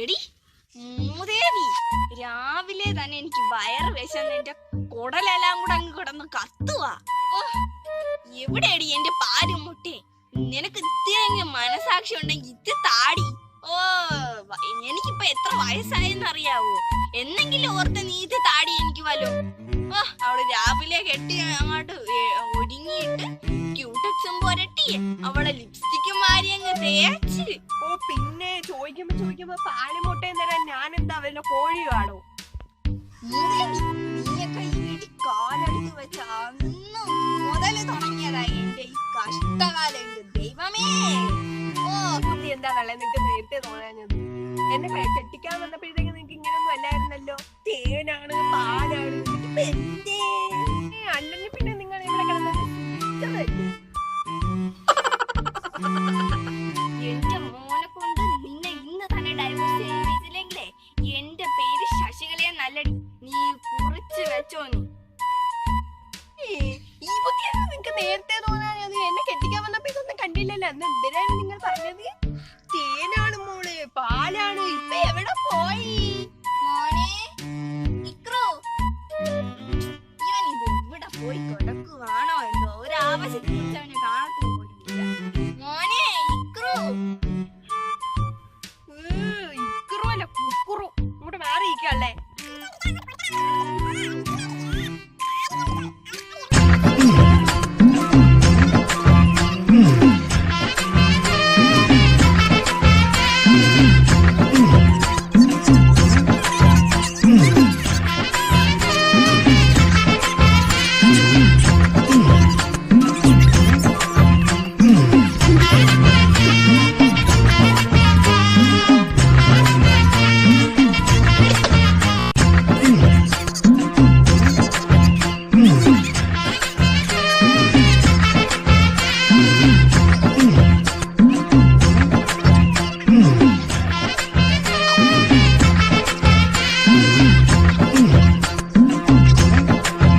എടി മൂദേവി, രാവിലെ തന്നെ എനിക്ക് വയറ് വിശന്ന് എന്റെ കുടലെല്ലാം കൂടെ അങ്ങ് കിടന്ന് കത്തുവാ. എവിടെയടി എന്റെ പാലും മുട്ടേ? നിനക്ക് ഇത്തിരി മനസാക്ഷി ഉണ്ടെങ്കിൽ ഇത് താടി. എനിക്കിപ്പോ എത്ര വയസ്സായെന്ന് അറിയാവോ? എന്നെങ്കിലും ഓർത്ത് നീ ഇത് താടി എനിക്ക് വല്ലോ. അവള് രാവിലെ കെട്ടി അങ്ങോട്ട് ഒരുങ്ങിയിട്ട് ക്യൂടെക്സും പുരട്ടി അവളെ ലിപ്സ്റ്റിക്കും മാറി അങ്ങ് തേച്ച്. പിന്നെ ചോദിക്കുമ്പോ പാലും മുട്ടയും തരാൻ ഞാൻ എന്താ വല്ല കോഴിയാണോ? നീയൊക്കെ ഈ വീട്ടിൽ കാലെടുത്ത് വെച്ച അന്ന് മുതല് തുടങ്ങിയതായി എന്റെ ഈ കഷ്ടകാലം. എന്റെ ദൈവമേ, ബുദ്ധി എന്താണല്ലേ നിനക്ക് നേരത്തെ തോന്നാഞ്ഞത്? എന്നെ കെട്ടിക്കാൻ വന്നപ്പോഴത്തേക്ക് നിനക്ക് ഇങ്ങനൊന്നും അല്ലായിരുന്നല്ലോ. തേനാണ് പാലാണ് അല്ലെങ്കിൽ പിന്നെ നിങ്ങൾ ഇവിടെ കിടന്നത്. എന്റെ മോനെ കൊണ്ട് നിന്നെ ഇന്ന് തന്നെ ഡൈവേഴ്സ് ചെയ്യിപ്പിച്ചില്ലെങ്കിലേ എന്റെ പേര് ശശികലയെ നല്ലടി. നീ കുറിച്ച് വെച്ചോ. ഈ ബുദ്ധിയൊന്നും നിനക്ക് നേരത്തെ തോന്നാഞ്ഞത്? എന്നെ കെട്ടിക്കാൻ വന്നപ്പോ ഇതൊന്നും കണ്ടില്ലല്ലോ. അന്ന് എന്തിനാണ് നിങ്ങൾ പറഞ്ഞത്? തേനാണ് മോള്, പാലാണ്. ഇപ്പൊ എവിടെ പോയി മോനെ? ഇവൻ ഇത് ഇവിടെ പോയി കിടക്കുവാണോ എന്തോ? ഒരു ആവശ്യത്തിന്